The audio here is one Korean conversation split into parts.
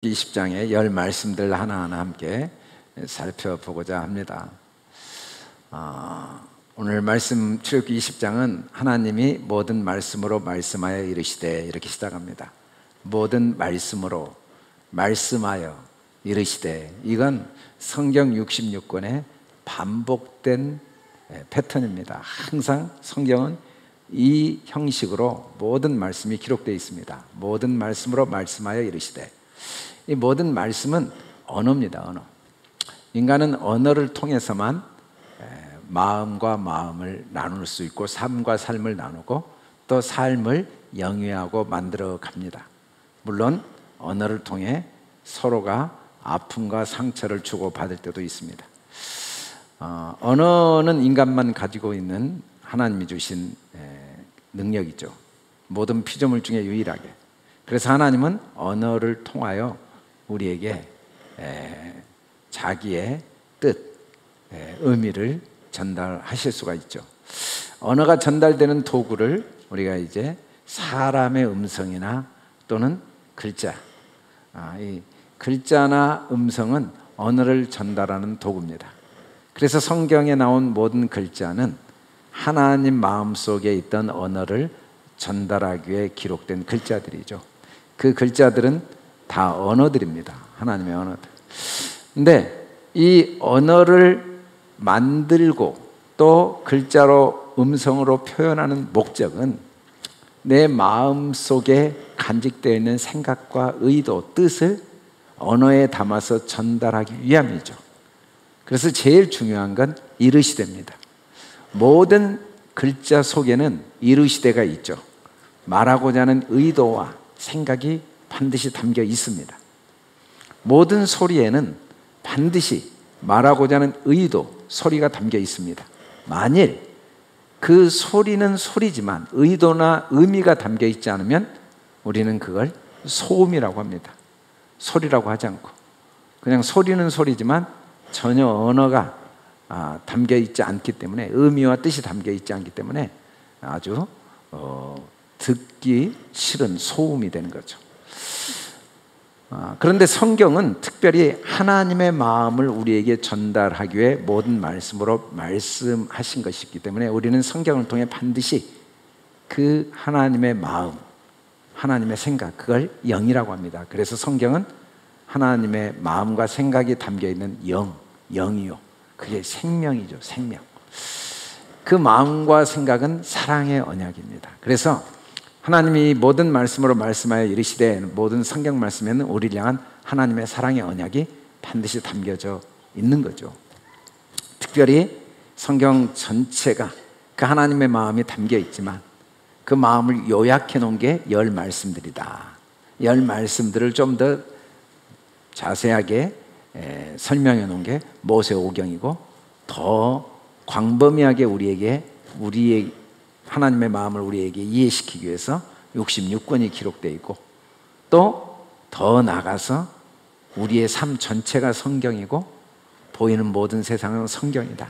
20장의 10말씀들 하나하나 함께 살펴보고자 합니다. 오늘 말씀 출애굽기 20장은 하나님이 모든 말씀으로 말씀하여 이르시되 이렇게 시작합니다. 모든 말씀으로 말씀하여 이르시되, 이건 성경 66권의 반복된 패턴입니다. 항상 성경은 이 형식으로 모든 말씀이 기록되어 있습니다. 모든 말씀으로 말씀하여 이르시되, 이 모든 말씀은 언어입니다. 언어. 인간은 언어를 통해서만 마음과 마음을 나눌 수 있고 삶과 삶을 나누고 또 삶을 영위하고 만들어 갑니다. 물론 언어를 통해 서로가 아픔과 상처를 주고받을 때도 있습니다. 언어는 인간만 가지고 있는 하나님이 주신 능력이죠. 모든 피조물 중에 유일하게. 그래서 하나님은 언어를 통하여 우리에게 자기의 뜻, 의미를 전달하실 수가 있죠. 언어가 전달되는 도구를 우리가 이제 사람의 음성이나 또는 글자, 이 글자나 음성은 언어를 전달하는 도구입니다. 그래서 성경에 나온 모든 글자는 하나님 마음속에 있던 언어를 전달하기 위해 기록된 글자들이죠. 그 글자들은 다 언어들입니다. 하나님의 언어들. 근데 이 언어를 만들고 또 글자로 음성으로 표현하는 목적은 내 마음 속에 간직되어 있는 생각과 의도, 뜻을 언어에 담아서 전달하기 위함이죠. 그래서 제일 중요한 건 이르시되입니다. 모든 글자 속에는 이르시되가 있죠. 말하고자 하는 의도와 생각이 반드시 담겨 있습니다. 모든 소리에는 반드시 말하고자 하는 의도, 소리가 담겨 있습니다. 만일 그 소리는 소리지만 의도나 의미가 담겨 있지 않으면 우리는 그걸 소음이라고 합니다. 소리라고 하지 않고 그냥 소리는 소리지만 전혀 언어가 담겨 있지 않기 때문에, 의미와 뜻이 담겨 있지 않기 때문에 아주 듣기 싫은 소음이 되는 거죠. 그런데 성경은 특별히 하나님의 마음을 우리에게 전달하기 위해 모든 말씀으로 말씀하신 것이기 때문에 우리는 성경을 통해 반드시 그 하나님의 마음, 하나님의 생각, 그걸 영이라고 합니다. 그래서 성경은 하나님의 마음과 생각이 담겨있는 영이요, 그게 생명이죠. 생명. 그 마음과 생각은 사랑의 언약입니다. 그래서 하나님이 모든 말씀으로 말씀하여 이르시되, 모든 성경 말씀에는 우리를 향한 하나님의 사랑의 언약이 반드시 담겨져 있는 거죠. 특별히 성경 전체가 그 하나님의 마음이 담겨 있지만 그 마음을 요약해 놓은 게 10말씀들이다. 10말씀들을 좀 더 자세하게 설명해 놓은 게 모세오경이고, 더 광범위하게 우리의 하나님의 마음을 우리에게 이해시키기 위해서 66권이 기록되어 있고, 또 더 나아가서 우리의 삶 전체가 성경이고 보이는 모든 세상은 성경이다.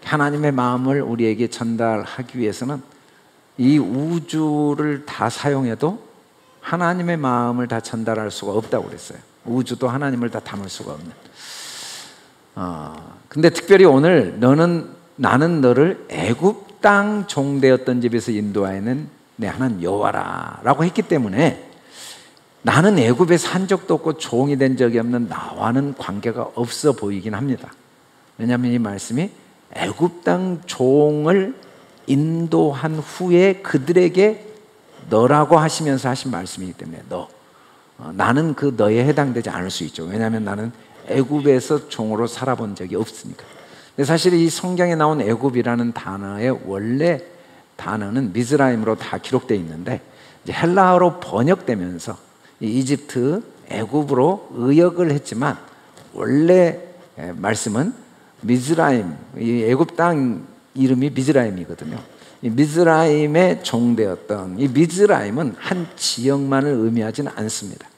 하나님의 마음을 우리에게 전달하기 위해서는 이 우주를 다 사용해도 하나님의 마음을 다 전달할 수가 없다고 그랬어요. 우주도 하나님을 다 담을 수가 없는. 근데 특별히 오늘 나는 너를 애굽 땅 종되었던 집에서 인도하여는 내 하나님 여호와라 라고 했기 때문에, 나는 애굽에 산 적도 없고 종이 된 적이 없는 나와는 관계가 없어 보이긴 합니다. 왜냐하면 이 말씀이 애굽 땅 종을 인도한 후에 그들에게 너라고 하시면서 하신 말씀이기 때문에 나는 그 너에 해당되지 않을 수 있죠. 왜냐하면 나는 애굽에서 종으로 살아본 적이 없으니까. 근데 사실 이 성경에 나온 애굽이라는 단어의 원래 단어는 미즈라임으로 다 기록되어 있는데, 이제 헬라어로 번역되면서 이 이집트, 애굽으로 의역을 했지만 원래 말씀은 미즈라임, 이 애굽 땅 이름이 미즈라임이거든요. 이 미즈라임에 종되었던 이 미즈라임은 한 지역만을 의미하지는 않습니다.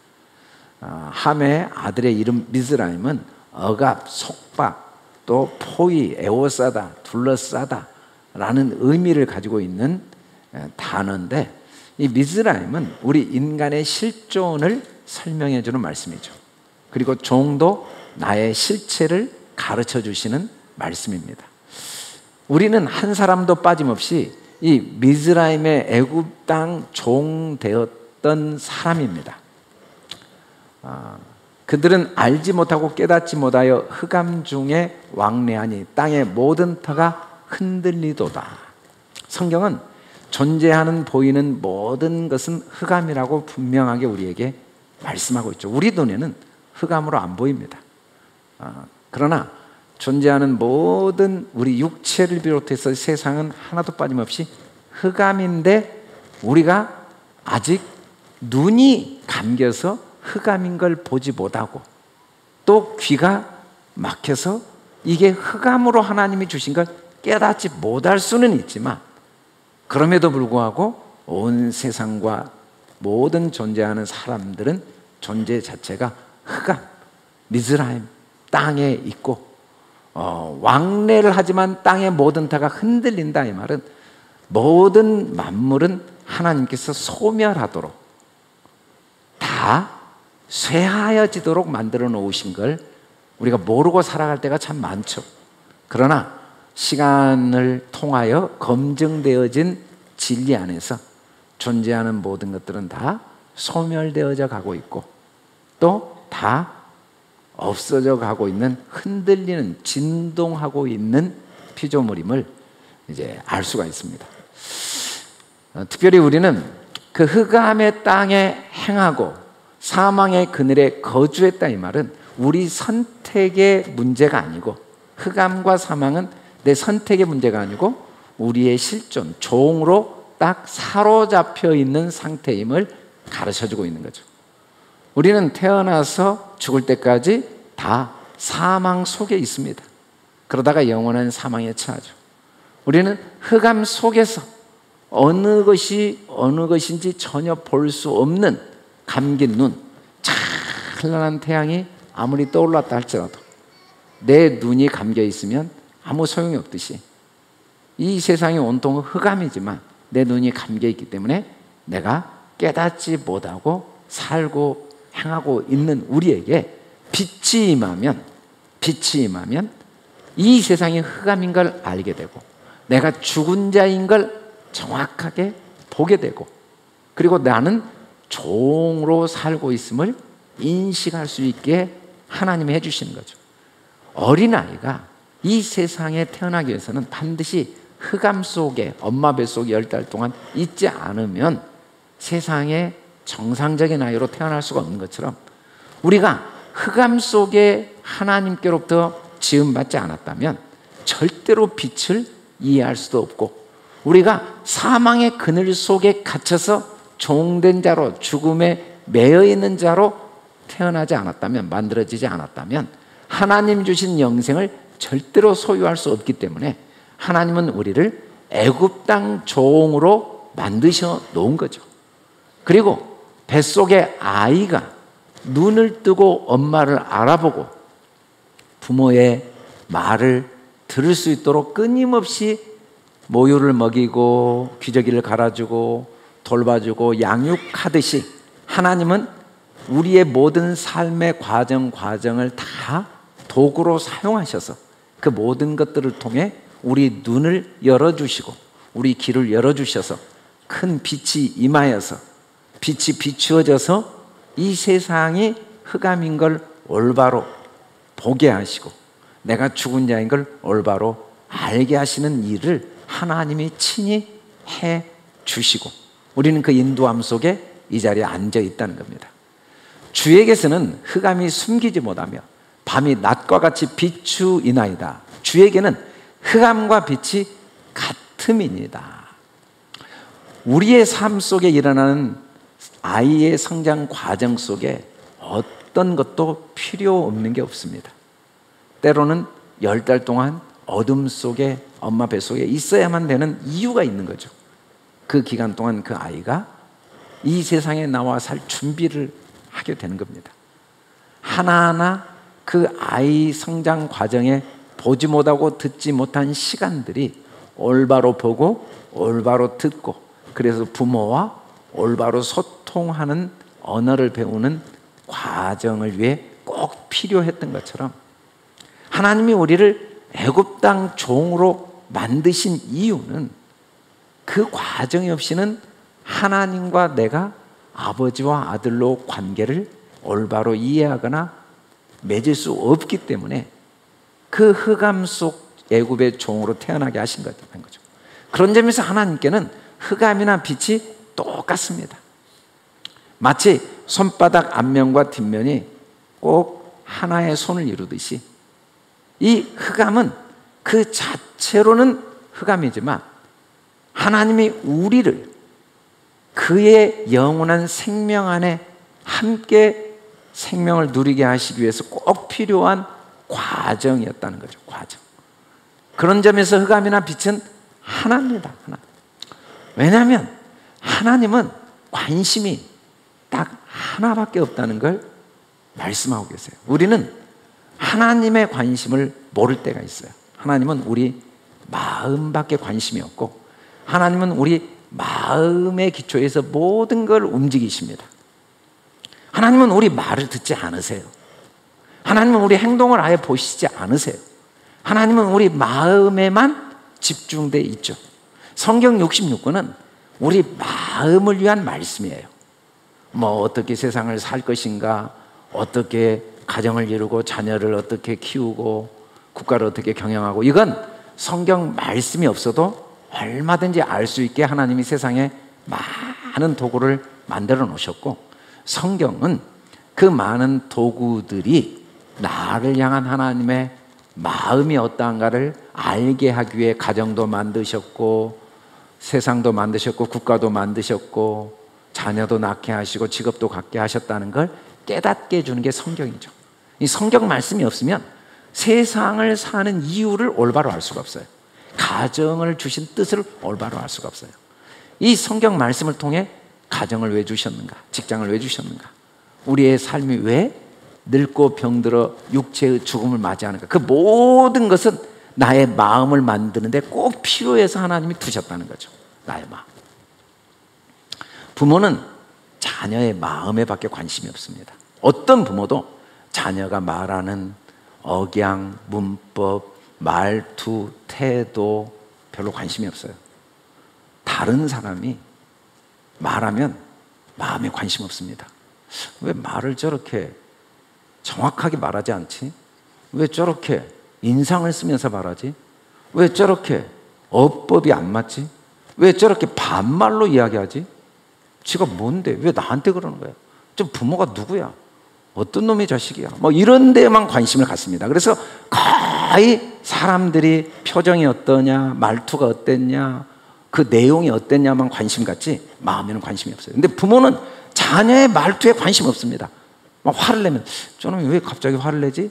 함의 아들의 이름 미즈라임은 억압, 속박, 또 포위, 에워싸다, 둘러싸다 라는 의미를 가지고 있는 단어인데, 이 미즈라임은 우리 인간의 실존을 설명해 주는 말씀이죠. 그리고 종도 나의 실체를 가르쳐 주시는 말씀입니다. 우리는 한 사람도 빠짐없이 이 미즈라임의 애굽 땅 종 되었던 사람입니다. 그들은 알지 못하고 깨닫지 못하여 흑암 중에 왕래하니 땅의 모든 터가 흔들리도다. 성경은 존재하는 보이는 모든 것은 흑암이라고 분명하게 우리에게 말씀하고 있죠. 우리 눈에는 흑암으로 안 보입니다. 그러나 존재하는 모든 우리 육체를 비롯해서 세상은 하나도 빠짐없이 흑암인데 우리가 아직 눈이 감겨서 흑암인 걸 보지 못하고 또 귀가 막혀서 이게 흑암으로 하나님이 주신 걸 깨닫지 못할 수는 있지만, 그럼에도 불구하고 온 세상과 모든 존재하는 사람들은 존재 자체가 흑암, 미즈라임 땅에 있고 왕래를 하지만 땅의 모든 터가 흔들린다. 이 말은 모든 만물은 하나님께서 소멸하도록 다 쇠하여지도록 만들어 놓으신 걸 우리가 모르고 살아갈 때가 참 많죠. 그러나 시간을 통하여 검증되어진 진리 안에서 존재하는 모든 것들은 다 소멸되어져 가고 있고 또 다 없어져 가고 있는, 흔들리는, 진동하고 있는 피조물임을 이제 알 수가 있습니다. 특별히 우리는 그 흑암의 땅에 행하고 사망의 그늘에 거주했다. 이 말은 우리 선택의 문제가 아니고, 흑암과 사망은 내 선택의 문제가 아니고 우리의 실존, 종으로 딱 사로잡혀 있는 상태임을 가르쳐주고 있는 거죠. 우리는 태어나서 죽을 때까지 다 사망 속에 있습니다. 그러다가 영원한 사망에 처하죠. 우리는 흑암 속에서 어느 것이 어느 것인지 전혀 볼 수 없는 감긴 눈, 찬란한 태양이 아무리 떠올랐다 할지라도 내 눈이 감겨 있으면 아무 소용이 없듯이 이 세상이 온통 흑암이지만 내 눈이 감겨 있기 때문에 내가 깨닫지 못하고 살고 행하고 있는 우리에게 빛이 임하면 이 세상이 흑암인 걸 알게 되고 내가 죽은 자인 걸 정확하게 보게 되고, 그리고 나는 종으로 살고 있음을 인식할 수 있게 하나님이 해주시는 거죠. 어린아이가 이 세상에 태어나기 위해서는 반드시 흑암 속에 엄마 뱃속에 10달 동안 있지 않으면 세상에 정상적인 아이로 태어날 수가 없는 것처럼, 우리가 흑암 속에 하나님께로부터 지음받지 않았다면 절대로 빛을 이해할 수도 없고, 우리가 사망의 그늘 속에 갇혀서 종된 자로, 죽음에 매여 있는 자로 태어나지 않았다면, 만들어지지 않았다면 하나님 주신 영생을 절대로 소유할 수 없기 때문에 하나님은 우리를 애굽 땅 종으로 만드셔 놓은 거죠. 그리고 뱃속의 아이가 눈을 뜨고 엄마를 알아보고 부모의 말을 들을 수 있도록 끊임없이 모유를 먹이고 기저귀를 갈아주고 돌봐주고 양육하듯이 하나님은 우리의 모든 삶의 과정을 다 도구로 사용하셔서 그 모든 것들을 통해 우리 눈을 열어주시고 우리 귀를 열어주셔서 큰 빛이 임하여서 빛이 비추어져서 이 세상이 흑암인 걸 올바로 보게 하시고 내가 죽은 자인 걸 올바로 알게 하시는 일을 하나님이 친히 해 주시고 우리는 그 인도함 속에 이 자리에 앉아 있다는 겁니다. 주에게서는 흑암이 숨기지 못하며 밤이 낮과 같이 비추이나이다. 주에게는 흑암과 빛이 같음이니다. 우리의 삶 속에 일어나는 아이의 성장 과정 속에 어떤 것도 필요 없는 게 없습니다. 때로는 10달 동안 어둠 속에 엄마 뱃속에 있어야만 되는 이유가 있는 거죠. 그 기간 동안 그 아이가 이 세상에 나와 살 준비를 하게 되는 겁니다. 하나하나 그 아이 성장 과정에 보지 못하고 듣지 못한 시간들이 올바로 보고 올바로 듣고, 그래서 부모와 올바로 소통하는 언어를 배우는 과정을 위해 꼭 꼭 필요했던 것처럼 하나님이 우리를 애굽 땅 종으로 만드신 이유는 그 과정이 없이는 하나님과 내가 아버지와 아들로 관계를 올바로 이해하거나 맺을 수 없기 때문에 그 흑암 속 애굽의 종으로 태어나게 하신 거죠. 그런 점에서 하나님께는 흑암이나 빛이 똑같습니다. 마치 손바닥 앞면과 뒷면이 꼭 하나의 손을 이루듯이 이 흑암은 그 자체로는 흑암이지만 하나님이 우리를 그의 영원한 생명 안에 함께 생명을 누리게 하시기 위해서 꼭 필요한 과정이었다는 거죠. 과정. 그런 점에서 흑암이나 빛은 하나입니다. 하나. 왜냐하면 하나님은 관심이 딱 하나밖에 없다는 걸 말씀하고 계세요. 우리는 하나님의 관심을 모를 때가 있어요. 하나님은 우리 마음밖에 관심이 없고 하나님은 우리 마음의 기초에서 모든 걸 움직이십니다. 하나님은 우리 말을 듣지 않으세요. 하나님은 우리 행동을 아예 보시지 않으세요. 하나님은 우리 마음에만 집중되어 있죠. 성경 66권은 우리 마음을 위한 말씀이에요. 뭐 어떻게 세상을 살 것인가, 어떻게 가정을 이루고 자녀를 어떻게 키우고 국가를 어떻게 경영하고, 이건 성경 말씀이 없어도 얼마든지 알 수 있게 하나님이 세상에 많은 도구를 만들어 놓으셨고, 성경은 그 많은 도구들이 나를 향한 하나님의 마음이 어떠한가를 알게 하기 위해 가정도 만드셨고 세상도 만드셨고 국가도 만드셨고 자녀도 낳게 하시고 직업도 갖게 하셨다는 걸 깨닫게 해주는 게 성경이죠. 이 성경 말씀이 없으면 세상을 사는 이유를 올바로 알 수가 없어요. 가정을 주신 뜻을 올바로 알 수가 없어요. 이 성경 말씀을 통해 가정을 왜 주셨는가? 직장을 왜 주셨는가? 우리의 삶이 왜 늙고 병들어 육체의 죽음을 맞이하는가? 그 모든 것은 나의 마음을 만드는데 꼭 필요해서 하나님이 두셨다는 거죠. 나의 마음. 부모는 자녀의 마음에 밖에 관심이 없습니다. 어떤 부모도 자녀가 말하는 억양, 문법, 말투, 태도 별로 관심이 없어요. 다른 사람이 말하면 마음에 관심 없습니다. 왜 말을 저렇게 정확하게 말하지 않지? 왜 저렇게 인상을 쓰면서 말하지? 왜 저렇게 어법이 안 맞지? 왜 저렇게 반말로 이야기하지? 지가 뭔데? 왜 나한테 그러는 거야? 좀 부모가 누구야? 어떤 놈의 자식이야? 뭐 이런 데만 관심을 갖습니다. 그래서 거의 사람들이 표정이 어떠냐, 말투가 어땠냐, 그 내용이 어땠냐만 관심 갖지 마음에는 관심이 없어요. 근데 부모는 자녀의 말투에 관심 없습니다. 막 화를 내면 저놈이 왜 갑자기 화를 내지?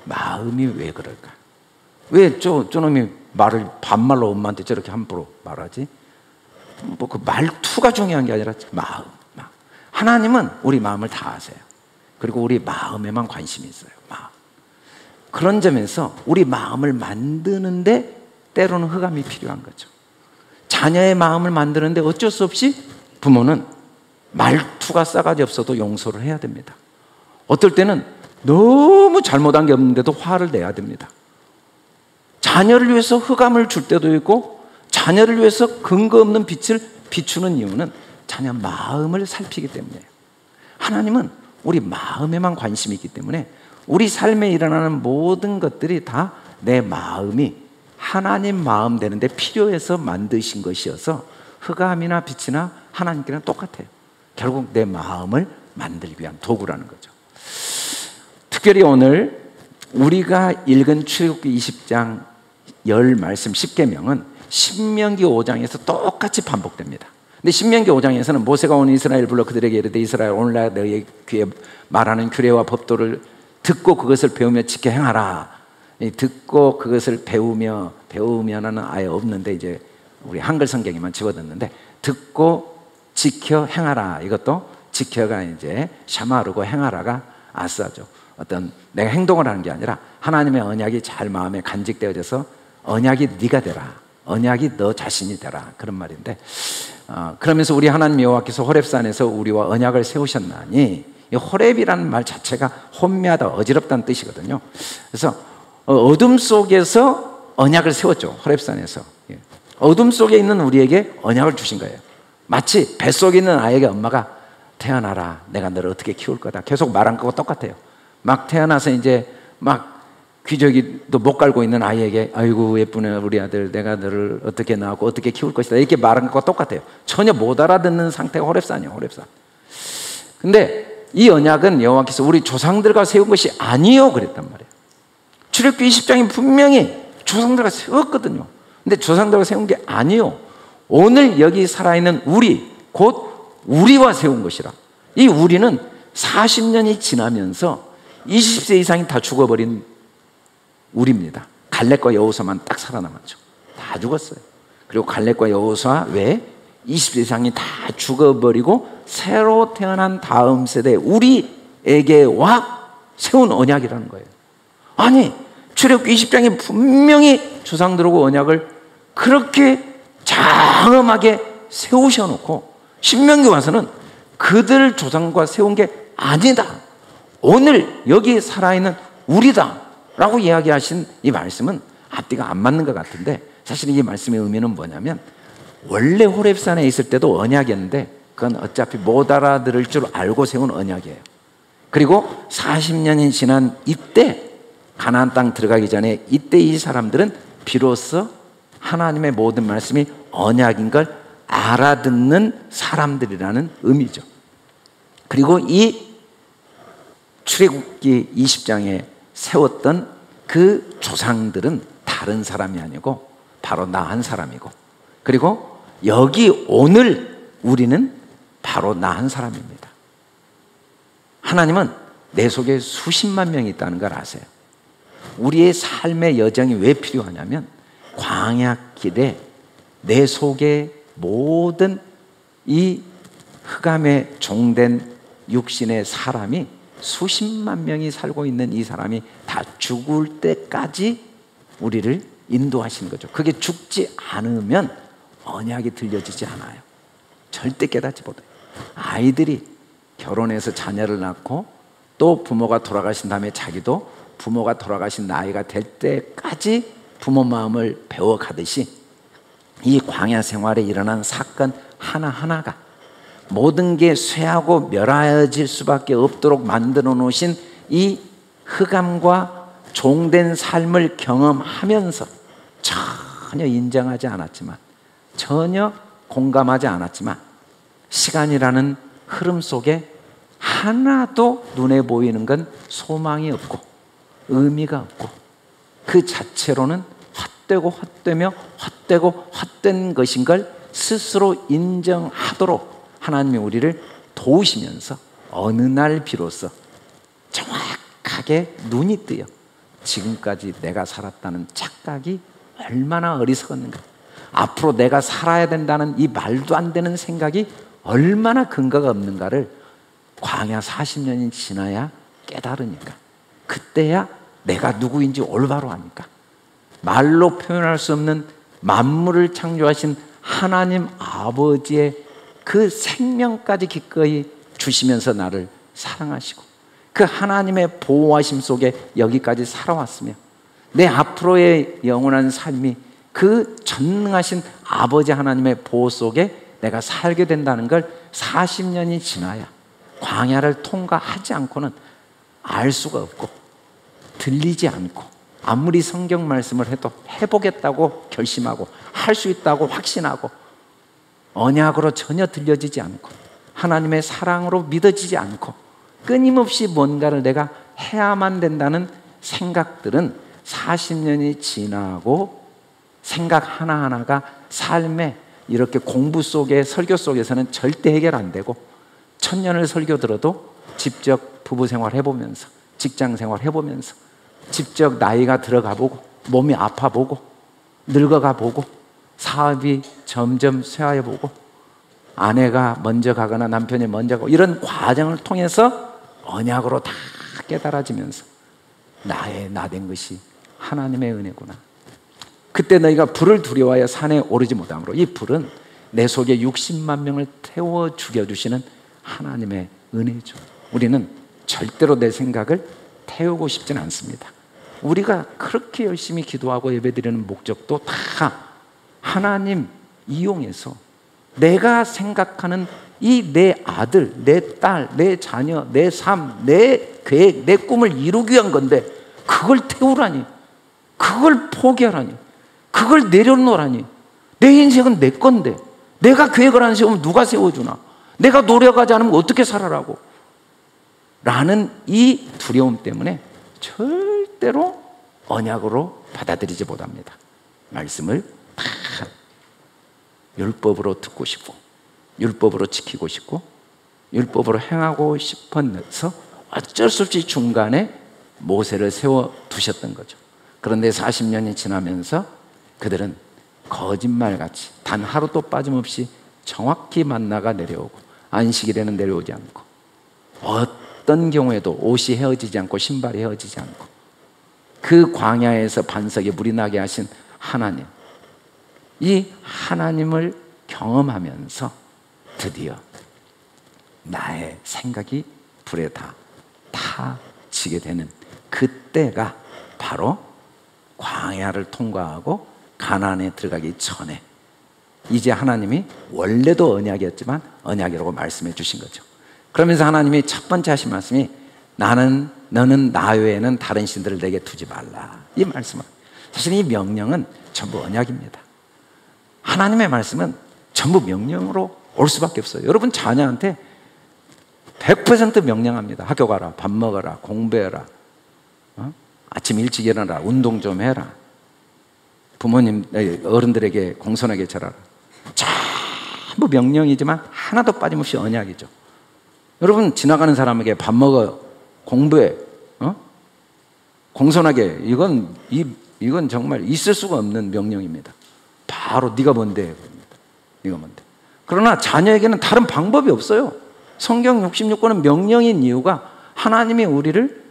마음이 왜 그럴까? 왜 저놈이 말을 반말로 엄마한테 저렇게 함부로 말하지? 뭐 그 말투가 중요한 게 아니라 마음. 하나님은 우리 마음을 다 아세요. 그리고 우리 마음에만 관심이 있어요. 마음. 그런 점에서 우리 마음을 만드는데 때로는 흑암이 필요한 거죠. 자녀의 마음을 만드는데 어쩔 수 없이 부모는 말투가 싸가지 없어도 용서를 해야 됩니다. 어떨 때는 너무 잘못한 게 없는데도 화를 내야 됩니다. 자녀를 위해서 흑암을 줄 때도 있고 자녀를 위해서 근거 없는 빛을 비추는 이유는 자녀 마음을 살피기 때문이에요. 하나님은 우리 마음에만 관심이 있기 때문에 우리 삶에 일어나는 모든 것들이 다 내 마음이 하나님 마음 되는데 필요해서 만드신 것이어서 흑암이나 빛이나 하나님께는 똑같아요. 결국 내 마음을 만들기 위한 도구라는 거죠. 특별히 오늘 우리가 읽은 출애굽기 20장 10말씀 10계명은 신명기 5장에서 똑같이 반복됩니다. 근데 신명기 5장에서는 모세가 온 이스라엘 불러 그들에게 이르되 이스라엘 오늘날 너희의 귀에 말하는 규례와 법도를 듣고 그것을 배우며 지켜 행하라. 듣고 그것을 배우면은 아예 없는데 이제 우리 한글 성경에만 집어넣는데 듣고 지켜 행하라. 이것도 지켜가 이제 샤마르고 행하라가 아싸죠. 어떤 내가 행동을 하는 게 아니라 하나님의 언약이 잘 마음에 간직되어져서 언약이 네가 되라. 언약이 너 자신이 되라. 그런 말인데 그러면서 우리 하나님 여호와께서 호렙산에서 우리와 언약을 세우셨나니 이 호렙이라는 말 자체가 혼미하다, 어지럽다는 뜻이거든요. 그래서 어둠 속에서 언약을 세웠죠. 호렙산에서. 어둠 속에 있는 우리에게 언약을 주신 거예요. 마치 뱃속에 있는 아이에게 엄마가 태어나라, 내가 너를 어떻게 키울 거다 계속 말한 거와 똑같아요. 막 태어나서 이제 막 기저귀도 못 갈고 있는 아이에게 아이고 예쁘네 우리 아들, 내가 너를 어떻게 낳고 어떻게 키울 것이다 이렇게 말한 것과 똑같아요. 전혀 못 알아듣는 상태가 호렙산이에요. 호렙산. 근데 이 언약은 여호와께서 우리 조상들과 세운 것이 아니요 그랬단 말이에요. 출애굽기 20장이 분명히 조상들과 세웠거든요. 근데 조상들과 세운 게 아니요, 오늘 여기 살아있는 우리, 곧 우리와 세운 것이라. 이 우리는 40년이 지나면서 20세 이상이 다 죽어버린 우리입니다. 갈렙과 여호수아만 딱 살아남았죠. 다 죽었어요. 그리고 갈렙과 여호수아 외에 20세 이상이 다 죽어버리고 새로 태어난 다음 세대 우리에게와 세운 언약이라는 거예요. 아니 출애굽기 20장에 분명히 조상들하고 언약을 그렇게 장엄하게 세우셔놓고 신명기 와서는 그들 조상과 세운 게 아니다, 오늘 여기 살아있는 우리다 라고 이야기하신 이 말씀은 앞뒤가 안 맞는 것 같은데, 사실 이 말씀의 의미는 뭐냐면 원래 호렙산에 있을 때도 언약이었는데 그건 어차피 못 알아들을 줄 알고 세운 언약이에요. 그리고 40년이 지난 이때 가나안 땅 들어가기 전에 이때 이 사람들은 비로소 하나님의 모든 말씀이 언약인 걸 알아듣는 사람들이라는 의미죠. 그리고 이 출애굽기 20장에 세웠던 그 조상들은 다른 사람이 아니고 바로 나 한 사람이고, 그리고 여기 오늘 우리는 바로 나 한 사람입니다. 하나님은 내 속에 수십만 명이 있다는 걸 아세요. 우리의 삶의 여정이 왜 필요하냐면 광야길에 내 속에 모든 이 흑암에 종된 육신의 사람이 수십만 명이 살고 있는 이 사람이 다 죽을 때까지 우리를 인도하시는 거죠. 그게 죽지 않으면 언약이 들려지지 않아요. 절대 깨닫지 못해요. 아이들이 결혼해서 자녀를 낳고 또 부모가 돌아가신 다음에 자기도 부모가 돌아가신 나이가 될 때까지 부모 마음을 배워가듯이 이 광야 생활에 일어난 사건 하나하나가 모든 게 쇠하고 멸하여질 수밖에 없도록 만들어 놓으신 이 흑암과 종된 삶을 경험하면서 전혀 인정하지 않았지만, 전혀 공감하지 않았지만 시간이라는 흐름 속에 하나도 눈에 보이는 건 소망이 없고 의미가 없고 그 자체로는 헛되고 헛되며 헛되고 헛된 것인 걸 스스로 인정하도록 하나님이 우리를 도우시면서 어느 날 비로소 정확하게 눈이 뜨여 지금까지 내가 살았다는 착각이 얼마나 어리석었는가, 앞으로 내가 살아야 된다는 이 말도 안 되는 생각이 얼마나 근거가 없는가를 광야 40년이 지나야 깨달으니까, 그때야 내가 누구인지 올바로 아니까, 말로 표현할 수 없는 만물을 창조하신 하나님 아버지의 그 생명까지 기꺼이 주시면서 나를 사랑하시고 그 하나님의 보호하심 속에 여기까지 살아왔으며 내 앞으로의 영원한 삶이 그 전능하신 아버지 하나님의 보호 속에 내가 살게 된다는 걸 40년이 지나야, 광야를 통과하지 않고는 알 수가 없고 들리지 않고 아무리 성경 말씀을 해도 해보겠다고 결심하고 할 수 있다고 확신하고 언약으로 전혀 들려지지 않고 하나님의 사랑으로 믿어지지 않고 끊임없이 뭔가를 내가 해야만 된다는 생각들은 40년이 지나고 생각 하나하나가 삶에 이렇게 공부 속에 설교 속에서는 절대 해결 안 되고, 1000년을 설교 들어도 직접 부부 생활 해보면서 직장 생활 해보면서 직접 나이가 들어가 보고 몸이 아파 보고 늙어가 보고 사업이 점점 쇠하여 보고 아내가 먼저 가거나 남편이 먼저 가고 이런 과정을 통해서 언약으로 다 깨달아지면서 나의 나된 것이 하나님의 은혜구나. 그때 너희가 불을 두려워하여 산에 오르지 못함으로, 이 불은 내 속에 60만 명을 태워 죽여주시는 하나님의 은혜죠. 우리는 절대로 내 생각을 태우고 싶진 않습니다. 우리가 그렇게 열심히 기도하고 예배드리는 목적도 다 하나님 이용해서 내가 생각하는 이 내 아들, 내 딸, 내 자녀, 내 삶, 내 계획, 내 꿈을 이루기 위한 건데 그걸 태우라니, 그걸 포기하라니, 그걸 내려놓으라니. 내 인생은 내 건데 내가 계획을 안 세우면 누가 세워주나? 내가 노력하지 않으면 어떻게 살아라고? 라는 이 두려움 때문에 절대로 언약으로 받아들이지 못합니다. 말씀을 다 율법으로 듣고 싶고 율법으로 지키고 싶고 율법으로 행하고 싶어서 어쩔 수 없이 중간에 모세를 세워두셨던 거죠. 그런데 40년이 지나면서 그들은 거짓말같이 단 하루도 빠짐없이 정확히 만나가 내려오고 안식일에는 내려오지 않고 어떤 경우에도 옷이 헤어지지 않고 신발이 헤어지지 않고 그 광야에서 반석에 물이 나게 하신 하나님, 이 하나님을 경험하면서 드디어 나의 생각이 불에 다 타지게 되는 그때가 바로 광야를 통과하고 가나안에 들어가기 전에 이제 하나님이 원래도 언약이었지만 언약이라고 말씀해 주신 거죠. 그러면서 하나님이 첫 번째 하신 말씀이 너는 나 외에는 다른 신들을 내게 두지 말라. 이 말씀은 사실 이 명령은 전부 언약입니다. 하나님의 말씀은 전부 명령으로 올 수밖에 없어요. 여러분 자녀한테 100% 명령합니다. 학교 가라, 밥 먹어라, 공부해라, 아침 일찍 일어나라, 운동 좀 해라, 부모님, 어른들에게 공손하게 절하라. 전부 명령이지만 하나도 빠짐없이 언약이죠. 여러분 지나가는 사람에게 밥 먹어, 공부해, 공손하게, 이건 정말 있을 수가 없는 명령입니다. 바로 네가 뭔데, 네가 뭔데. 그러나 자녀에게는 다른 방법이 없어요. 성경 66권은 명령인 이유가 하나님이 우리를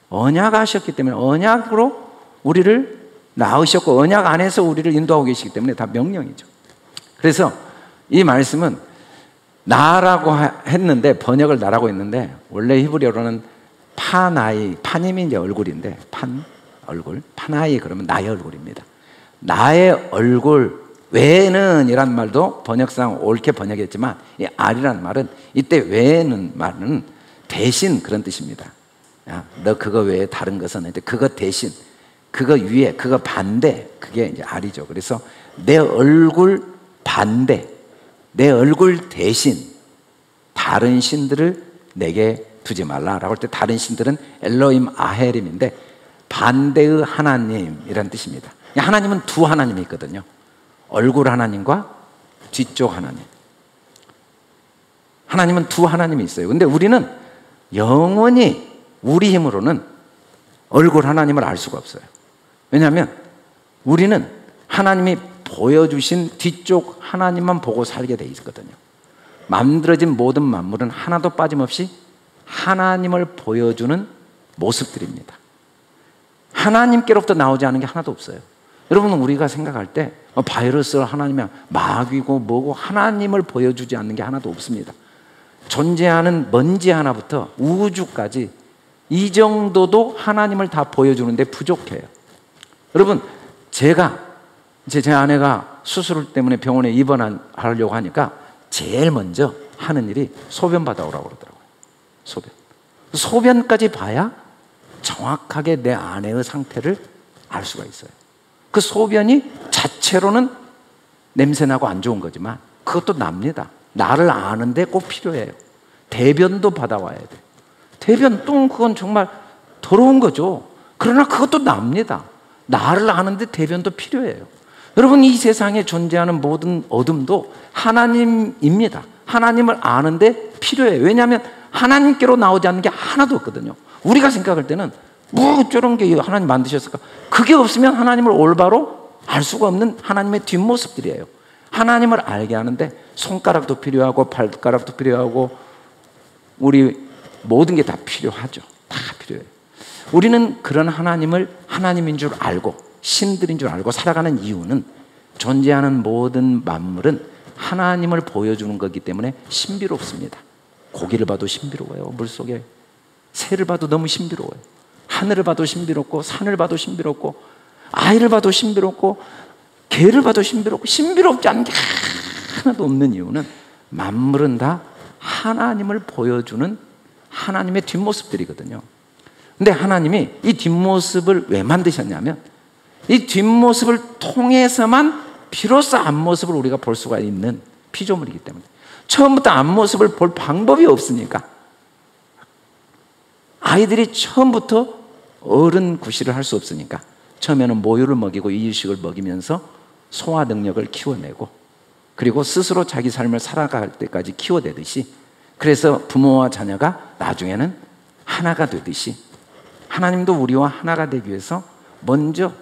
언약하셨기 때문에, 언약으로 우리를 낳으셨고 언약 안에서 우리를 인도하고 계시기 때문에 다 명령이죠. 그래서 이 말씀은 나라고 했는데, 번역을 나라고 했는데 원래 히브리어로는 파나이, 파님이 이제 얼굴인데 얼굴, 파나이 그러면 나의 얼굴입니다. 나의 얼굴 외에는 이란 말도 번역상 옳게 번역했지만 이 알이란 말은 이때 외에는 말은 대신 그런 뜻입니다. 야, 너 그거 외에 다른 것은 이제 그거 대신, 그거 위에, 그거 반대, 그게 이제 알이죠. 그래서 내 얼굴 반대, 내 얼굴 대신 다른 신들을 내게 두지 말라라고 할 때 다른 신들은 엘로임 아헤림인데 반대의 하나님이란 뜻입니다. 하나님은 두 하나님이 있거든요. 얼굴 하나님과 뒤쪽 하나님. 하나님은 두 하나님이 있어요. 근데 우리는 영원히 우리 힘으로는 얼굴 하나님을 알 수가 없어요. 왜냐하면 우리는 하나님이 보여주신 뒤쪽 하나님만 보고 살게 돼 있거든요. 만들어진 모든 만물은 하나도 빠짐없이 하나님을 보여주는 모습들입니다. 하나님께로부터 나오지 않은 게 하나도 없어요. 여러분 우리가 생각할 때 바이러스를 하나님이 마귀고 뭐고 하나님을 보여주지 않는 게 하나도 없습니다. 존재하는 먼지 하나부터 우주까지 이 정도도 하나님을 다 보여주는데 부족해요. 여러분 제가 제 아내가 수술 때문에 병원에 입원하려고 하니까 제일 먼저 하는 일이 소변 받아오라고 그러더라고요. 소변까지 봐야 정확하게 내 아내의 상태를 알 수가 있어요. 그 소변이 자체로는 냄새나고 안 좋은 거지만 그것도 납니다. 나를 아는데 꼭 필요해요. 대변도 받아와야 돼요. 대변 똥 그건 정말 더러운 거죠. 그러나 그것도 납니다. 나를 아는데 대변도 필요해요. 여러분 이 세상에 존재하는 모든 어둠도 하나님입니다. 하나님을 아는데 필요해요. 왜냐하면 하나님께로 나오지 않는 게 하나도 없거든요. 우리가 생각할 때는 뭐 저런 게 하나님 만드셨을까? 그게 없으면 하나님을 올바로 알 수가 없는 하나님의 뒷모습들이에요. 하나님을 알게 하는데 손가락도 필요하고 발가락도 필요하고 우리 모든 게 다 필요하죠. 다 필요해요. 우리는 그런 하나님을 하나님인 줄 알고 신들인 줄 알고 살아가는 이유는 존재하는 모든 만물은 하나님을 보여주는 거기 때문에 신비롭습니다. 고기를 봐도 신비로워요. 물속에 새를 봐도 너무 신비로워요. 하늘을 봐도 신비롭고 산을 봐도 신비롭고 아이를 봐도 신비롭고 개를 봐도 신비롭고 신비롭지 않은 게 하나도 없는 이유는 만물은 다 하나님을 보여주는 하나님의 뒷모습들이거든요. 근데 하나님이 이 뒷모습을 왜 만드셨냐면 이 뒷모습을 통해서만 비로소 앞모습을 우리가 볼 수가 있는 피조물이기 때문에 처음부터 앞모습을 볼 방법이 없으니까 아이들이 처음부터 어른 구실을 할 수 없으니까 처음에는 모유를 먹이고 이유식을 먹이면서 소화 능력을 키워내고 그리고 스스로 자기 삶을 살아갈 때까지 키워내듯이 그래서 부모와 자녀가 나중에는 하나가 되듯이 하나님도 우리와 하나가 되기 위해서 먼저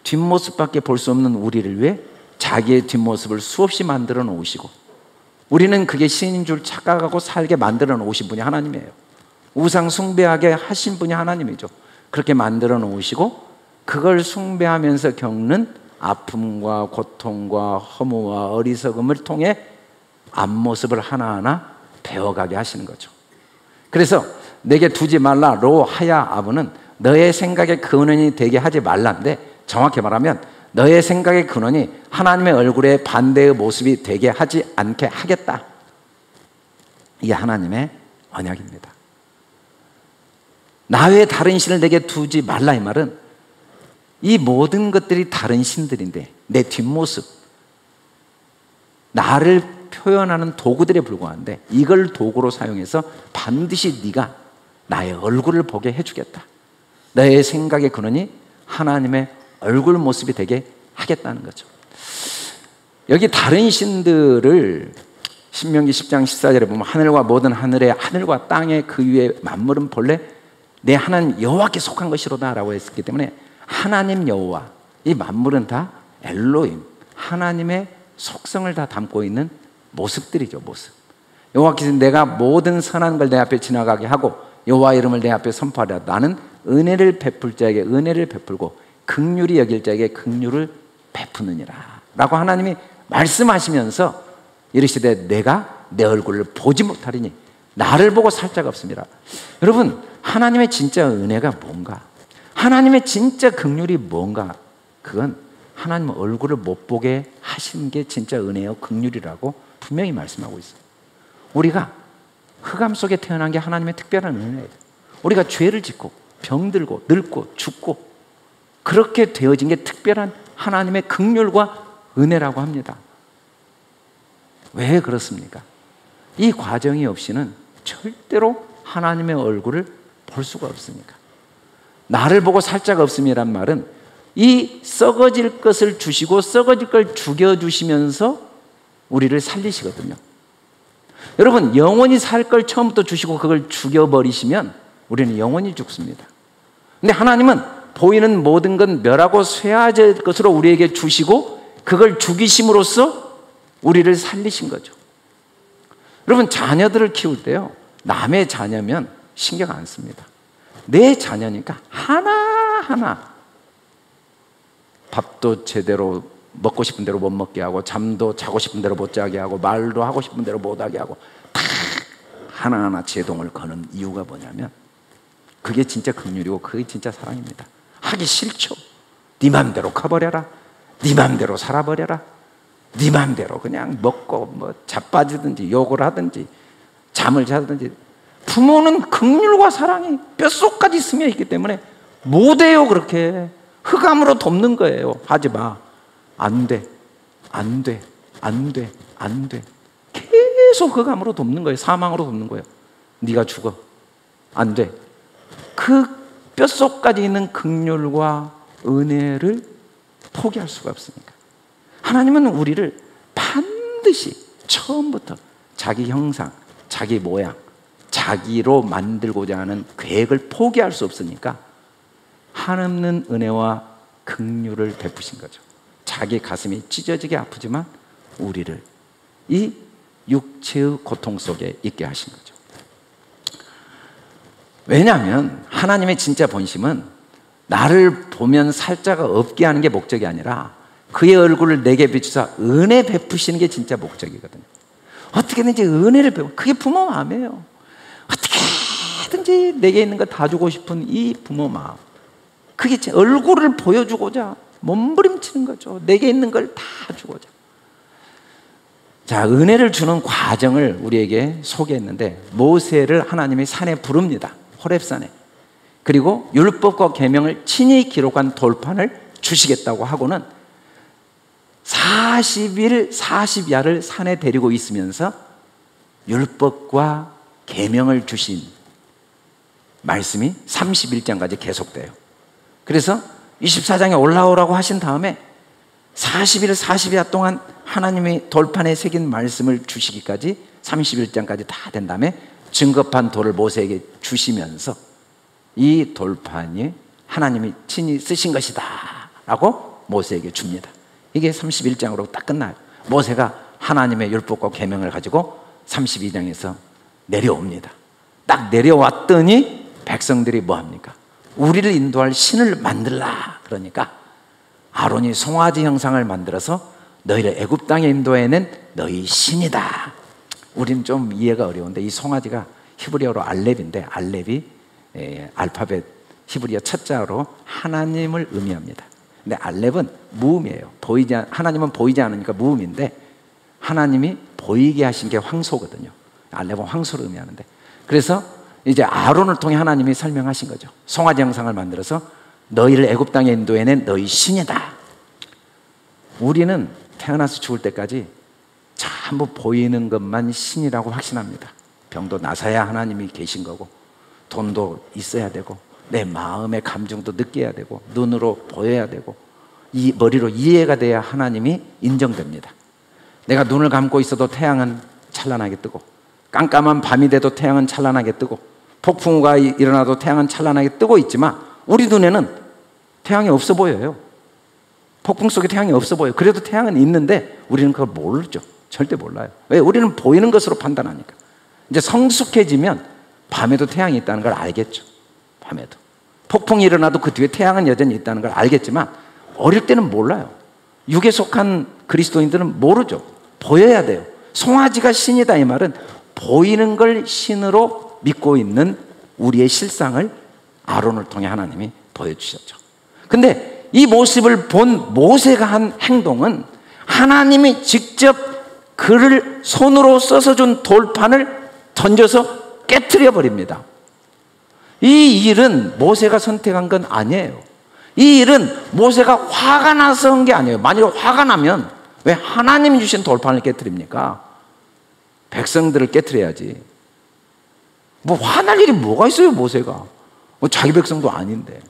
뒷모습밖에 볼 수 없는 우리를 위해 자기의 뒷모습을 수없이 만들어 놓으시고 우리는 그게 신인 줄 착각하고 살게 만들어 놓으신 분이 하나님이에요. 우상 숭배하게 하신 분이 하나님이죠. 그렇게 만들어 놓으시고 그걸 숭배하면서 겪는 아픔과 고통과 허무와 어리석음을 통해 앞모습을 하나하나 배워가게 하시는 거죠. 그래서 내게 두지 말라 로 하야 아브는 너의 생각의 근원이 되게 하지 말란데 정확히 말하면 너의 생각의 근원이 하나님의 얼굴에 반대의 모습이 되게 하지 않게 하겠다. 이게 하나님의 언약입니다. 나 외에 다른 신을 내게 두지 말라 이 말은 이 모든 것들이 다른 신들인데 내 뒷모습 나를 표현하는 도구들에 불과한데 이걸 도구로 사용해서 반드시 네가 나의 얼굴을 보게 해주겠다. 너의 생각의 근원이 하나님의 얼굴 모습이 되게 하겠다는 거죠. 여기 다른 신들을 신명기 10장 14절에 보면 하늘과 모든 하늘에 하늘과 땅에 그 위에 만물은 본래 내 하나님 여호와께 속한 것이로다 라고 했기 때문에 하나님 여호와 이 만물은 다 엘로힘 하나님의 속성을 다 담고 있는 모습들이죠. 모습. 여호와께서 내가 모든 선한 걸 내 앞에 지나가게 하고 여호와 이름을 내 앞에 선포하라. 나는 은혜를 베풀 자에게 은혜를 베풀고 긍휼히 여길 자에게 긍휼을 베푸느니라 라고 하나님이 말씀하시면서 이르시되 내가 내 얼굴을 보지 못하리니 나를 보고 살 자가 없습니다. 여러분 하나님의 진짜 은혜가 뭔가 하나님의 진짜 긍휼이 뭔가 그건 하나님 얼굴을 못 보게 하시는 게 진짜 은혜요 긍휼이라고 분명히 말씀하고 있어요. 우리가 흑암 속에 태어난 게 하나님의 특별한 은혜예요. 우리가 죄를 짓고 병들고 늙고 죽고 그렇게 되어진 게 특별한 하나님의 긍휼과 은혜라고 합니다. 왜 그렇습니까? 이 과정이 없이는 절대로 하나님의 얼굴을 볼 수가 없으니까. 나를 보고 살 자가 없음이란 말은 이 썩어질 것을 주시고 썩어질 걸 죽여주시면서 우리를 살리시거든요. 여러분 영원히 살 걸 처음부터 주시고 그걸 죽여버리시면 우리는 영원히 죽습니다. 근데 하나님은 보이는 모든 건 멸하고 쇠화될 것으로 우리에게 주시고 그걸 죽이심으로써 우리를 살리신 거죠. 여러분 자녀들을 키울 때요 남의 자녀면 신경 안 씁니다. 내 자녀니까 하나하나 밥도 제대로 먹고 싶은 대로 못 먹게 하고 잠도 자고 싶은 대로 못 자게 하고 말도 하고 싶은 대로 못 하게 하고 다 하나하나 제동을 거는 이유가 뭐냐면 그게 진짜 긍휼이고 그게 진짜 사랑입니다. 하기 싫죠. 네 맘대로 커버려라. 네 맘대로 살아버려라. 네 맘대로 그냥 먹고 뭐 자빠지든지 욕을 하든지 잠을 자든지 부모는 긍휼과 사랑이 뼛속까지 스며 있기 때문에 못해요. 그렇게 흑암으로 돕는 거예요. 하지 마. 안 돼. 안 돼. 안 돼. 안 돼. 계속 흑암으로 돕는 거예요. 사망으로 돕는 거예요. 네가 죽어. 안 돼. 그 뼛속까지 있는 긍휼과 은혜를 포기할 수가 없으니까. 하나님은 우리를 반드시 처음부터 자기 형상, 자기 모양, 자기로 만들고자 하는 계획을 포기할 수 없으니까 한없는 은혜와 긍휼을 베푸신 거죠. 자기 가슴이 찢어지게 아프지만 우리를 이 육체의 고통 속에 있게 하신 거죠. 왜냐하면 하나님의 진짜 본심은 나를 보면 살 자가 없게 하는 게 목적이 아니라 그의 얼굴을 내게 비추사 은혜 베푸시는 게 진짜 목적이거든요. 어떻게든지 은혜를 베푸 그게 부모 마음이에요. 얼마든지 내게 있는 거 다 주고 싶은 이 부모 마음, 그게 제 얼굴을 보여주고자 몸부림치는 거죠. 내게 있는 걸 다 주고자. 자, 은혜를 주는 과정을 우리에게 소개했는데, 모세를 하나님이 산에 부릅니다. 호렙산에. 그리고 율법과 계명을 친히 기록한 돌판을 주시겠다고 하고는 40일 40야를 산에 데리고 있으면서 율법과 계명을 주신 말씀이 31장까지 계속돼요. 그래서 24장에 올라오라고 하신 다음에 40일 40야 동안 하나님이 돌판에 새긴 말씀을 주시기까지 31장까지 다 된 다음에 증거판 돌을 모세에게 주시면서 이 돌판이 하나님이 친히 쓰신 것이다 라고 모세에게 줍니다. 이게 31장으로 딱 끝나요. 모세가 하나님의 율법과 계명을 가지고 32장에서 내려옵니다. 딱 내려왔더니 백성들이 뭐합니까? 우리를 인도할 신을 만들라 그러니까 아론이 송아지 형상을 만들어서 너희를 애굽 땅에 인도해낸 너희 신이다. 우리는 좀 이해가 어려운데 이 송아지가 히브리어로 알렙인데, 알렙이 알파벳 히브리어 첫 자로 하나님을 의미합니다. 근데 알렙은 무음이에요. 하나님은 보이지 않으니까 무음인데, 하나님이 보이게 하신 게 황소거든요. 알렙은 황소를 의미하는데, 그래서 이제 아론을 통해 하나님이 설명하신 거죠. 송아지 형상을 만들어서 너희를 애굽 땅에 인도해낸 너희 신이다. 우리는 태어나서 죽을 때까지 전부 보이는 것만 신이라고 확신합니다. 병도 나서야 하나님이 계신 거고, 돈도 있어야 되고, 내 마음의 감정도 느껴야 되고, 눈으로 보여야 되고, 이 머리로 이해가 돼야 하나님이 인정됩니다. 내가 눈을 감고 있어도 태양은 찬란하게 뜨고, 깜깜한 밤이 돼도 태양은 찬란하게 뜨고, 폭풍우가 일어나도 태양은 찬란하게 뜨고 있지만 우리 눈에는 태양이 없어 보여요. 폭풍 속에 태양이 없어 보여요. 그래도 태양은 있는데 우리는 그걸 모르죠. 절대 몰라요. 왜? 우리는 보이는 것으로 판단하니까. 이제 성숙해지면 밤에도 태양이 있다는 걸 알겠죠. 밤에도 폭풍이 일어나도 그 뒤에 태양은 여전히 있다는 걸 알겠지만 어릴 때는 몰라요. 육에 속한 그리스도인들은 모르죠. 보여야 돼요. 송아지가 신이다 이 말은 보이는 걸 신으로 믿고 있는 우리의 실상을 아론을 통해 하나님이 보여주셨죠. 근데 이 모습을 본 모세가 한 행동은 하나님이 직접 그를 손으로 써서 준 돌판을 던져서 깨트려 버립니다. 이 일은 모세가 선택한 건 아니에요. 이 일은 모세가 화가 나서 한 게 아니에요. 만일 화가 나면 왜 하나님이 주신 돌판을 깨트립니까? 백성들을 깨트려야지. 뭐 화날 일이 뭐가 있어요, 모세가. 뭐 자기 백성도 아닌데.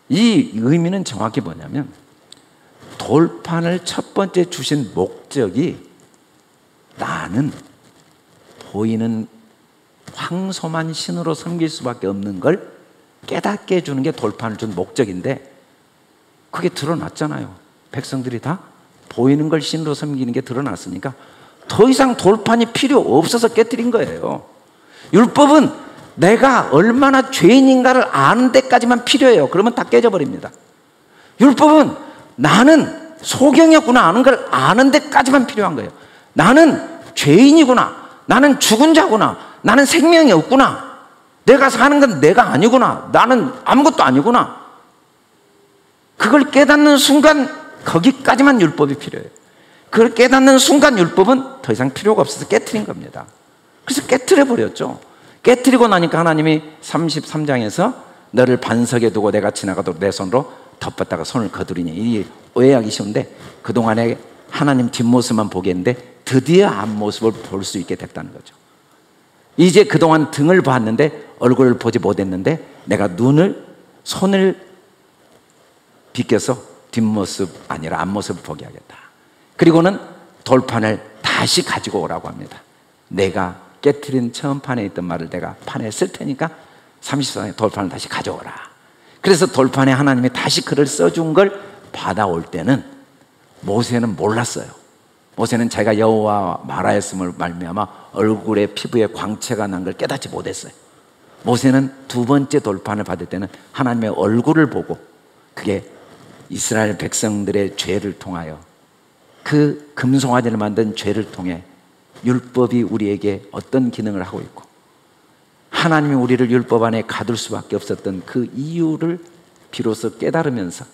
이 의미는 정확히 뭐냐면 돌판을 첫 번째 주신 목적이 나는 보이는 황소만 신으로 섬길 수밖에 없는 걸 깨닫게 해주는 게 돌판을 준 목적인데, 그게 드러났잖아요. 백성들이 다 보이는 걸 신으로 섬기는 게 드러났으니까 더 이상 돌판이 필요 없어서 깨트린 거예요. 율법은 내가 얼마나 죄인인가를 아는 데까지만 필요해요. 그러면 다 깨져버립니다. 율법은 나는 소경이었구나 아는 걸 아는 데까지만 필요한 거예요. 나는 죄인이구나, 나는 죽은 자구나, 나는 생명이 없구나, 내가 사는 건 내가 아니구나, 나는 아무것도 아니구나, 그걸 깨닫는 순간 거기까지만 율법이 필요해요. 그걸 깨닫는 순간 율법은 더 이상 필요가 없어서 깨트린 겁니다. 그래서 깨트려 버렸죠. 깨트리고 나니까 하나님이 33장에서 너를 반석에 두고 내가 지나가도록 내 손으로 덮었다가 손을 거두리니, 이 오해하기 쉬운데 그동안에 하나님 뒷모습만 보게 했는데 드디어 앞모습을 볼 수 있게 됐다는 거죠. 이제 그동안 등을 봤는데 얼굴을 보지 못했는데 내가 손을 비껴서 뒷모습 아니라 앞모습을 보게 하겠다. 그리고는 돌판을 다시 가지고 오라고 합니다. 내가 깨트린 처음 판에 있던 말을 내가 판에 쓸 테니까 34장에 돌판을 다시 가져오라. 그래서 돌판에 하나님이 다시 글을 써준 걸 받아올 때는 모세는 몰랐어요. 모세는 자기가 여호와 말하였음을 말미암아 얼굴에 피부에 광채가 난 걸 깨닫지 못했어요. 모세는 두 번째 돌판을 받을 때는 하나님의 얼굴을 보고, 그게 이스라엘 백성들의 죄를 통하여, 그 금송아지를 만든 죄를 통해 율법이 우리에게 어떤 기능을 하고 있고 하나님이 우리를 율법 안에 가둘 수밖에 없었던 그 이유를 비로소 깨달으면서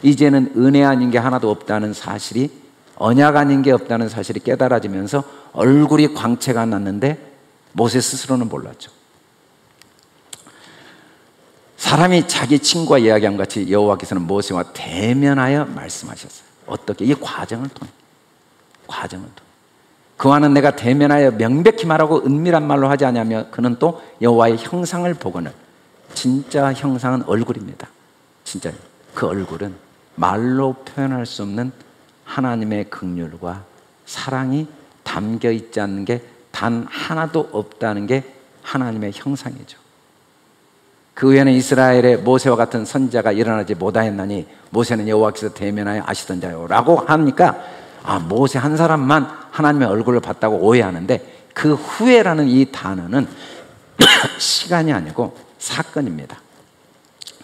이제는 은혜 아닌 게 하나도 없다는 사실이, 언약 아닌 게 없다는 사실이 깨달아지면서 얼굴이 광채가 났는데 모세 스스로는 몰랐죠. 사람이 자기 친구와 이야기한 같이 여호와께서는 모세와 대면하여 말씀하셨어요. 어떻게? 이 과정을 통해. 그와는 내가 대면하여 명백히 말하고 은밀한 말로 하지 않으며 그는 또 여호와의 형상을 보거늘. 진짜 형상은 얼굴입니다. 진짜 그 얼굴은 말로 표현할 수 없는 하나님의 긍휼과 사랑이 담겨 있지 않는 게 단 하나도 없다는 게 하나님의 형상이죠. 그 후에는 이스라엘의 모세와 같은 선지자가 일어나지 못하였나니 모세는 여호와께서 대면하여 아시던 자요 라고 하니까 모세 한 사람만 하나님의 얼굴을 봤다고 오해하는데, 그 후에라는 이 단어는 시간이 아니고 사건입니다.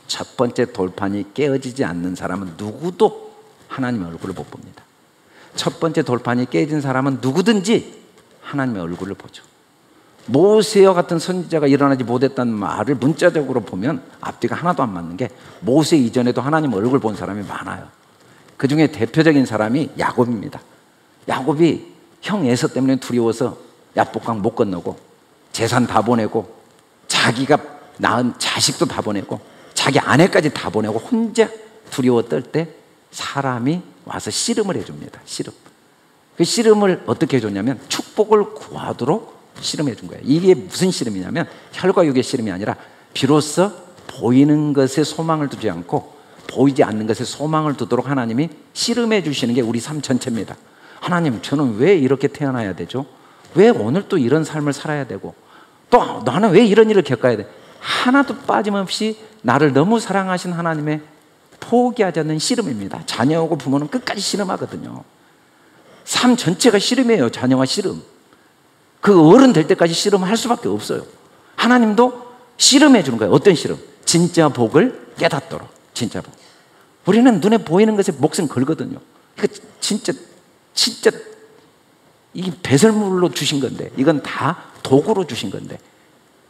첫 번째 돌판이 깨어지지 않는 사람은 누구도 하나님의 얼굴을 못 봅니다. 첫 번째 돌판이 깨진 사람은 누구든지 하나님의 얼굴을 보죠. 모세와 같은 선지자가 일어나지 못했다는 말을 문자적으로 보면 앞뒤가 하나도 안 맞는 게, 모세 이전에도 하나님 얼굴 본 사람이 많아요. 그 중에 대표적인 사람이 야곱입니다. 야곱이 형 에서 때문에 두려워서 야복강 못 건너고 재산 다 보내고 자기가 낳은 자식도 다 보내고 자기 아내까지 다 보내고 혼자 두려워 떨 때 사람이 와서 씨름을 해줍니다. 그 씨름을 어떻게 해줬냐면 축복을 구하도록 씨름해 준 거예요. 이게 무슨 씨름이냐면 혈과 육의 씨름이 아니라 비로소 보이는 것에 소망을 두지 않고 보이지 않는 것에 소망을 두도록 하나님이 씨름해 주시는 게 우리 삶 전체입니다. 하나님, 저는 왜 이렇게 태어나야 되죠? 왜 오늘 또 이런 삶을 살아야 되고, 또 나는 왜 이런 일을 겪어야 돼? 하나도 빠짐없이 나를 너무 사랑하신 하나님의 포기하지 않는 씨름입니다. 자녀하고 부모는 끝까지 씨름하거든요. 삶 전체가 씨름이에요. 자녀와 씨름. 그 어른 될 때까지 씨름할 수밖에 없어요. 하나님도 씨름해 주는 거예요. 어떤 씨름? 진짜 복을 깨닫도록. 진짜 복. 우리는 눈에 보이는 것에 목숨 걸거든요. 이거 진짜 이게 배설물로 주신 건데, 이건 다 도구로 주신 건데,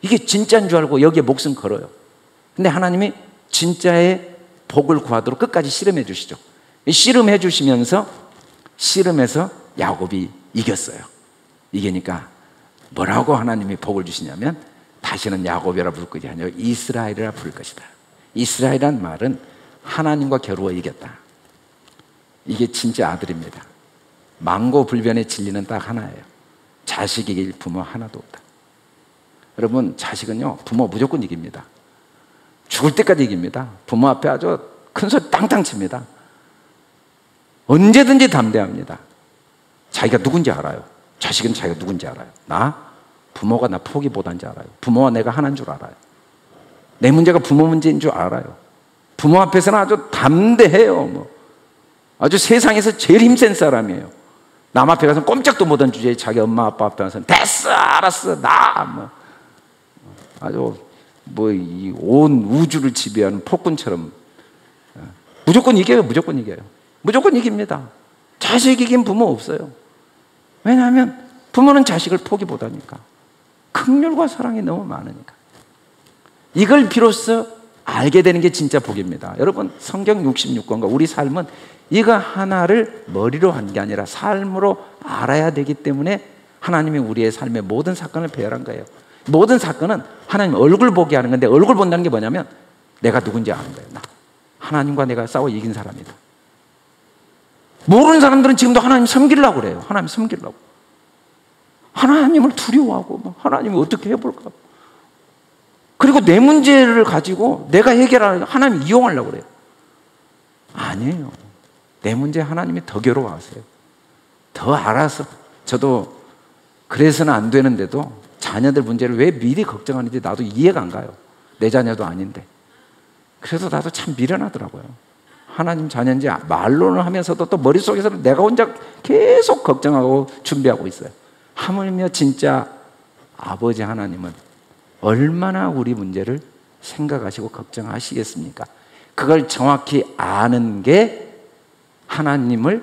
이게 진짜인 줄 알고 여기에 목숨 걸어요. 근데 하나님이 진짜의 복을 구하도록 끝까지 씨름해 주시죠. 씨름해 주시면서 씨름해서 야곱이 이겼어요. 이기니까 뭐라고 하나님이 복을 주시냐면, 다시는 야곱이라 부를 것이 아니라 이스라엘이라 부를 것이다. 이스라엘이란 말은 하나님과 겨루어 이겼다. 이게 진짜 아들입니다. 망고불변의 진리는 딱 하나예요. 자식 이길 부모 하나도 없다. 여러분, 자식은요 부모 무조건 이깁니다. 죽을 때까지 이깁니다. 부모 앞에 아주 큰 소리 땅땅 칩니다. 언제든지 담대합니다. 자기가 누군지 알아요. 자식은 자기가 누군지 알아요. 부모가 나 포기 못한지 알아요. 부모와 내가 하나인 줄 알아요. 내 문제가 부모 문제인 줄 알아요. 부모 앞에서는 아주 담대해요. 아주 세상에서 제일 힘센 사람이에요. 남 앞에 가서 꼼짝도 못한 주제에 자기 엄마 아빠 앞에 가서 됐어, 알았어, 아주 이 온 우주를 지배하는 폭군처럼 무조건 이겨요. 무조건 이깁니다. 자식 이긴 부모 없어요. 왜냐하면 부모는 자식을 포기 못하니까. 긍휼과 사랑이 너무 많으니까. 이걸 비로소 알게 되는 게 진짜 복입니다. 여러분, 성경 66권과 우리 삶은 이거 하나를 머리로 한 게 아니라 삶으로 알아야 되기 때문에 하나님이 우리의 삶의 모든 사건을 배열한 거예요. 모든 사건은 하나님 얼굴 보게 하는 건데, 얼굴 본다는 게 뭐냐면 내가 누군지 아는 거예요. 하나님과 내가 싸워 이긴 사람이다. 모르는 사람들은 지금도 하나님 섬기려고 그래요. 하나님 섬기려고. 하나님을 두려워하고 하나님이 어떻게 해볼까. 그리고 내 문제를 가지고 내가 해결하려고 하나님 이용하려고 그래요. 아니에요. 내 문제 하나님이 더 괴로워하세요. 더 알아서. 저도 그래서는 안 되는데도 자녀들 문제를 왜 미리 걱정하는지 나도 이해가 안 가요. 내 자녀도 아닌데. 그래서 나도 참 미련하더라고요. 하나님 자녀인지 말로는 하면서도 또 머릿속에서는 내가 혼자 계속 걱정하고 준비하고 있어요. 하물며 진짜 아버지 하나님은 얼마나 우리 문제를 생각하시고 걱정하시겠습니까? 그걸 정확히 아는 게 하나님을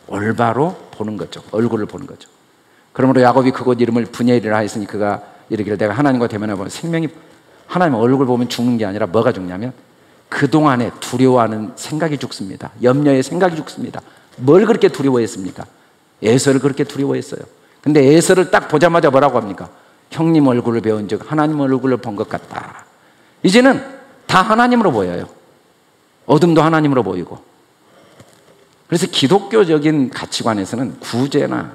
올바로 보는 거죠. 얼굴을 보는 거죠. 그러므로 야곱이 그곳 이름을 브니엘이라 했으니 그가 이러기를 내가 하나님과 대면해 보면 생명이 하나님 얼굴 보면 죽는 게 아니라 뭐가 죽냐면 그동안에 두려워하는 생각이 죽습니다. 염려의 생각이 죽습니다. 뭘 그렇게 두려워했습니까? 에서를 그렇게 두려워했어요. 근데 에서를 딱 보자마자 뭐라고 합니까? 형님 얼굴을 배운 적 하나님 얼굴을 본 것 같다. 이제는 다 하나님으로 보여요. 어둠도 하나님으로 보이고. 그래서 기독교적인 가치관에서는 구제나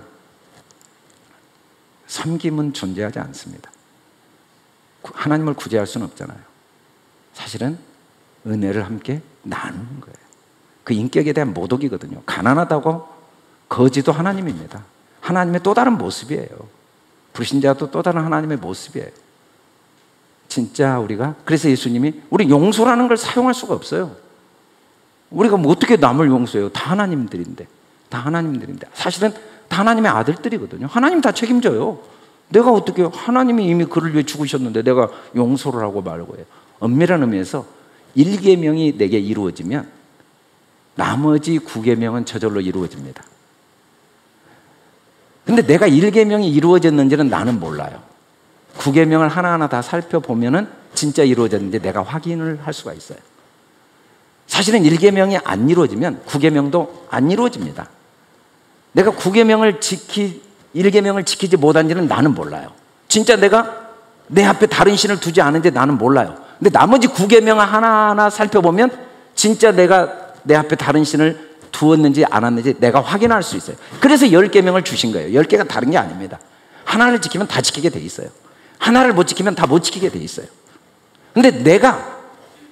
섬김은 존재하지 않습니다. 하나님을 구제할 수는 없잖아요. 사실은 은혜를 함께 나누는 거예요. 그 인격에 대한 모독이거든요. 가난하다고 거지도 하나님입니다. 하나님의 또 다른 모습이에요. 불신자도 또 다른 하나님의 모습이에요. 진짜 우리가 그래서 예수님이 우리 용서라는 걸 사용할 수가 없어요. 우리가 뭐 어떻게 남을 용서해요? 다 하나님들인데. 다 하나님들인데. 사실은 다 하나님의 아들들이거든요. 하나님 다 책임져요. 내가 어떻게 하나님이 이미 그를 위해 죽으셨는데 내가 용서를 하고 말고 해요. 엄밀한 의미에서 1계명이 내게 이루어지면 나머지 9계명은 저절로 이루어집니다. 근데 내가 1계명이 이루어졌는지는 나는 몰라요. 9계명을 하나하나 다 살펴보면은 진짜 이루어졌는지 내가 확인을 할 수가 있어요. 사실은 1계명이 안 이루어지면 9계명도 안 이루어집니다. 내가 9계명을 1계명을 지키지 못한지는 나는 몰라요. 진짜 내가 내 앞에 다른 신을 두지 않은지 나는 몰라요. 근데 나머지 9계명을 하나하나 살펴보면 진짜 내가 내 앞에 다른 신을 두었는지 안 했는지 내가 확인할 수 있어요. 그래서 10계명을 주신 거예요. 10개가 다른 게 아닙니다. 하나를 지키면 다 지키게 돼 있어요. 하나를 못 지키면 다 못 지키게 돼 있어요. 근데 내가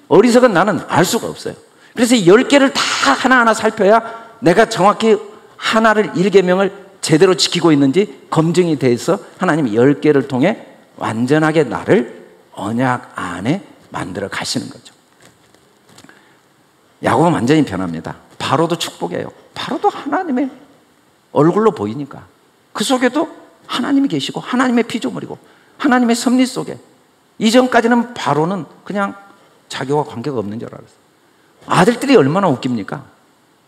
어리석은 나는 알 수가 없어요. 그래서 10개를 다 하나하나 살펴야 내가 정확히 하나를 1계명을 제대로 지키고 있는지 검증이 돼서 하나님이 10개를 통해 완전하게 나를 언약 안에 만들어 가시는 거죠. 야곱은 완전히 변합니다. 바로도 축복이에요. 바로도 하나님의 얼굴로 보이니까 그 속에도 하나님이 계시고 하나님의 피조물이고 하나님의 섭리 속에 이전까지는 바로는 그냥 자기와 관계가 없는 줄 알았어요. 아들들이 얼마나 웃깁니까?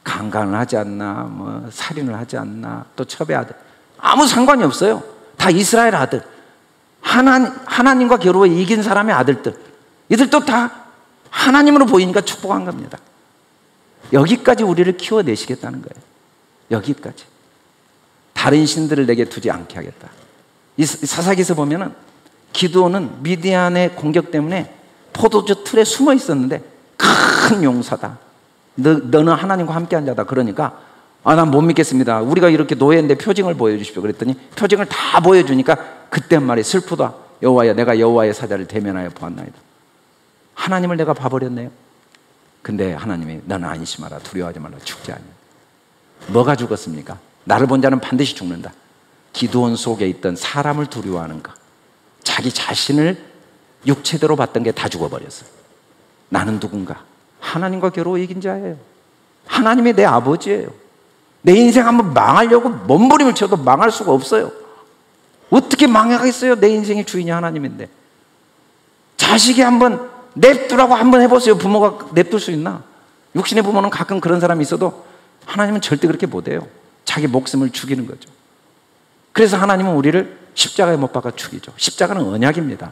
강간을 하지 않나, 뭐 살인을 하지 않나, 또 첩의 아들 아무 상관이 없어요. 다 이스라엘 아들, 하나님과 겨루어 이긴 사람의 아들들, 이들도 다 하나님으로 보이니까 축복한 겁니다. 여기까지 우리를 키워내시겠다는 거예요. 여기까지. 다른 신들을 내게 두지 않게 하겠다. 이 사사기에서 보면은 기드온은 미디안의 공격 때문에 포도주 틀에 숨어 있었는데 큰 용사다. 너는 하나님과 함께한 자다. 그러니까 난 못 믿겠습니다. 우리가 이렇게 노예인데 표징을 보여주십시오. 그랬더니 표징을 다 보여주니까 그때 말이 슬프다. 여호와여, 내가 여호와의 사자를 대면하여 보았나이다. 하나님을 내가 봐버렸네요. 근데 하나님이 너는 안심하라, 두려워하지 말라, 죽지 아니야. 뭐가 죽었습니까? 나를 본 자는 반드시 죽는다. 기드온 속에 있던 사람을 두려워하는 것, 자기 자신을 육체대로 봤던 게 다 죽어버렸어요. 나는 누군가? 하나님과 겨루어 이긴 자예요. 하나님이 내 아버지예요. 내 인생 한번 망하려고 몸부림을 쳐도 망할 수가 없어요. 어떻게 망하겠어요? 내 인생의 주인이 하나님인데. 자식이 한번 냅두라고 한번 해보세요. 부모가 냅둘 수 있나? 육신의 부모는 가끔 그런 사람이 있어도 하나님은 절대 그렇게 못해요. 자기 목숨을 죽이는 거죠. 그래서 하나님은 우리를 십자가에 못 박아 죽이죠. 십자가는 언약입니다.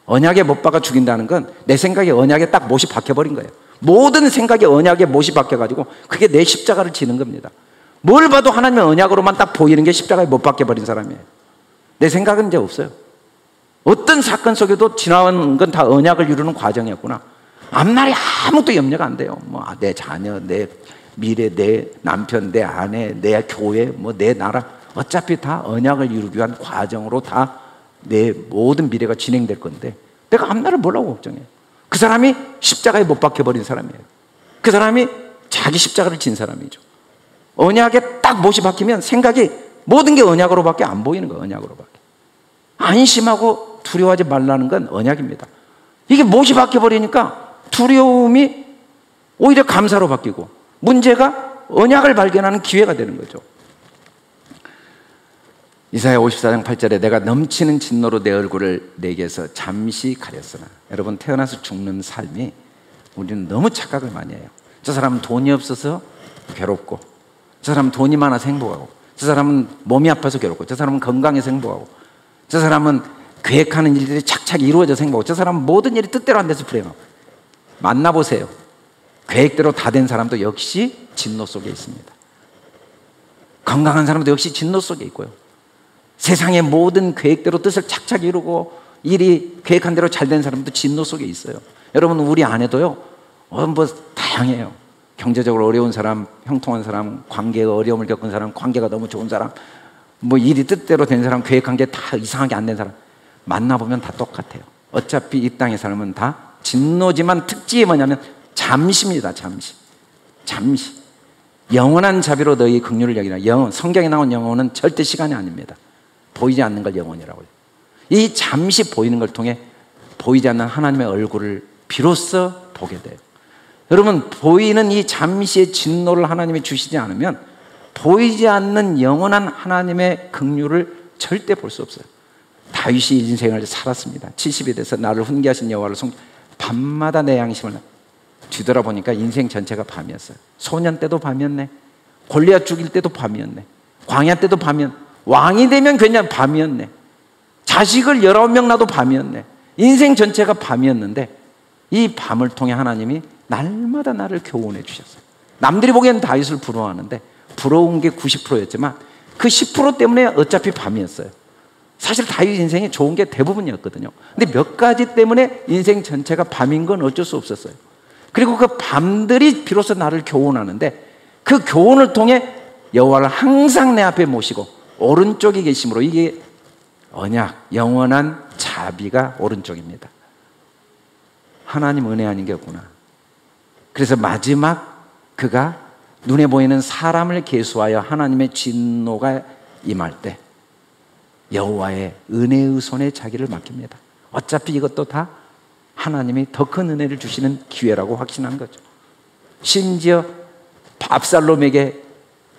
언약에 못 박아 죽인다는 건 내 생각에 언약에 딱 못이 박혀버린 거예요. 모든 생각에 언약에 못이 박혀가지고 그게 내 십자가를 지는 겁니다. 뭘 봐도 하나님의 언약으로만 딱 보이는 게 십자가에 못 박혀버린 사람이에요. 내 생각은 이제 없어요. 어떤 사건 속에도 지나온 건 다 언약을 이루는 과정이었구나. 앞날이 아무것도 염려가 안 돼요. 뭐 내 자녀, 내 미래, 내 남편, 내 아내, 내 교회, 뭐 내 나라, 어차피 다 언약을 이루기 위한 과정으로 다 내 모든 미래가 진행될 건데 내가 앞날을 뭐라고 걱정해? 그 사람이 십자가에 못 박혀버린 사람이에요. 그 사람이 자기 십자가를 진 사람이죠. 언약에 딱 못이 박히면 생각이 모든 게 언약으로밖에 안 보이는 거예요. 언약으로밖에. 안심하고 두려워하지 말라는 건 언약입니다. 이게 못이 박혀버리니까 두려움이 오히려 감사로 바뀌고 문제가 언약을 발견하는 기회가 되는 거죠. 이사야 54장 8절에 내가 넘치는 진노로 내 얼굴을 내게서 잠시 가렸으나. 여러분, 태어나서 죽는 삶이 우리는 너무 착각을 많이 해요. 저 사람은 돈이 없어서 괴롭고, 저 사람은 돈이 많아서 행복하고, 저 사람은 몸이 아파서 괴롭고, 저 사람은 건강해서 행복하고, 저 사람은 계획하는 일들이 착착 이루어져서 행복하고, 저 사람은 모든 일이 뜻대로 안 돼서 불행하고. 만나보세요. 계획대로 다 된 사람도 역시 진노 속에 있습니다. 건강한 사람도 역시 진노 속에 있고요. 세상의 모든 계획대로 뜻을 착착 이루고 일이 계획한 대로 잘 된 사람도 진노 속에 있어요. 여러분, 우리 안에도요, 뭐 다양해요. 경제적으로 어려운 사람, 형통한 사람, 관계에 어려움을 겪은 사람, 관계가 너무 좋은 사람, 뭐 일이 뜻대로 된 사람, 계획한 게 다 이상하게 안 된 사람, 만나보면 다 똑같아요. 어차피 이 땅의 삶은 다 진노지만 특징이 뭐냐면 잠시입니다. 잠시. 영원한 자비로 너희 긍휼을 여기라. 성경에 나온 영혼은 절대 시간이 아닙니다. 보이지 않는 걸 영혼이라고 해요. 이 잠시 보이는 걸 통해 보이지 않는 하나님의 얼굴을 비로소 보게 돼요. 여러분, 보이는 이 잠시의 진노를 하나님이 주시지 않으면 보이지 않는 영원한 하나님의 긍휼을 절대 볼 수 없어요. 다윗이 인생을 살았습니다. 70이 돼서 나를 훈계하신 여호와를 밤마다 내 양심을 뒤돌아보니까 인생 전체가 밤이었어요. 소년 때도 밤이었네, 골리앗 죽일 때도 밤이었네, 광야 때도 밤이었네, 왕이 되면 그냥 밤이었네, 자식을 19명 낳아도 밤이었네. 인생 전체가 밤이었는데 이 밤을 통해 하나님이 날마다 나를 교훈해 주셨어요. 남들이 보기에는 다윗을 부러워하는데 부러운 게 90%였지만 그 10% 때문에 어차피 밤이었어요. 사실 다윗 인생에 좋은 게 대부분이었거든요. 근데 몇 가지 때문에 인생 전체가 밤인 건 어쩔 수 없었어요. 그리고 그 밤들이 비로소 나를 교훈하는데 그 교훈을 통해 여호와를 항상 내 앞에 모시고 오른쪽에 계심으로, 이게 언약, 영원한 자비가 오른쪽입니다. 하나님 은혜 아닌 게 없구나. 그래서 마지막 그가 눈에 보이는 사람을 계수하여 하나님의 진노가 임할 때 여호와의 은혜의 손에 자기를 맡깁니다. 어차피 이것도 다 하나님이 더 큰 은혜를 주시는 기회라고 확신한 거죠. 심지어 압살롬에게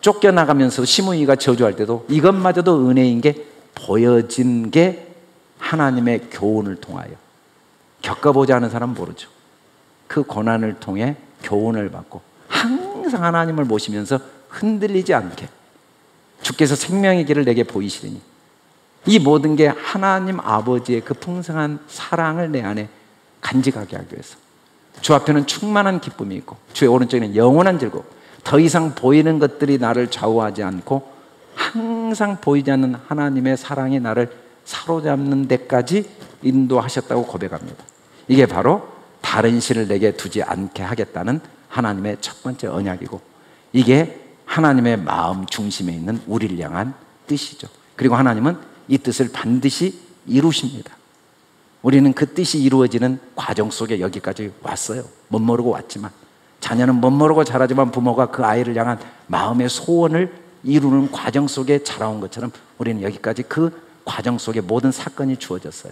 쫓겨나가면서 시므이가 저주할 때도 이것마저도 은혜인 게 보여진 게 하나님의 교훈을 통하여. 겪어보지 않은 사람은 모르죠. 그 고난을 통해 교훈을 받고 항상 하나님을 모시면서 흔들리지 않게 주께서 생명의 길을 내게 보이시리니, 이 모든 게 하나님 아버지의 그 풍성한 사랑을 내 안에 간직하게 하기 위해서. 주 앞에는 충만한 기쁨이 있고 주의 오른쪽에는 영원한 즐거움, 더 이상 보이는 것들이 나를 좌우하지 않고 항상 보이지 않는 하나님의 사랑이 나를 사로잡는 데까지 인도하셨다고 고백합니다. 이게 바로 다른 신을 내게 두지 않게 하겠다는 하나님의 첫 번째 언약이고, 이게 하나님의 마음 중심에 있는 우리를 향한 뜻이죠. 그리고 하나님은 이 뜻을 반드시 이루십니다. 우리는 그 뜻이 이루어지는 과정 속에 여기까지 왔어요. 못 모르고 왔지만, 자녀는 못 모르고 자라지만 부모가 그 아이를 향한 마음의 소원을 이루는 과정 속에 자라온 것처럼 우리는 여기까지 그 과정 속에 모든 사건이 주어졌어요.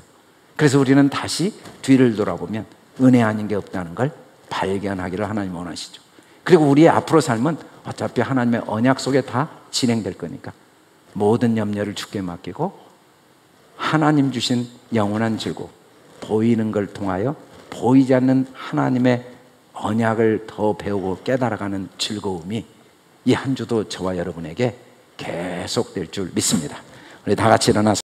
그래서 우리는 다시 뒤를 돌아보면 은혜 아닌 게 없다는 걸 발견하기를 하나님 원하시죠. 그리고 우리의 앞으로 삶은 어차피 하나님의 언약 속에 다 진행될 거니까 모든 염려를 주께 맡기고 하나님 주신 영원한 즐거움, 보이는 걸 통하여 보이지 않는 하나님의 언약을 더 배우고 깨달아가는 즐거움이 이 한 주도 저와 여러분에게 계속될 줄 믿습니다. 우리 다 같이 일어나서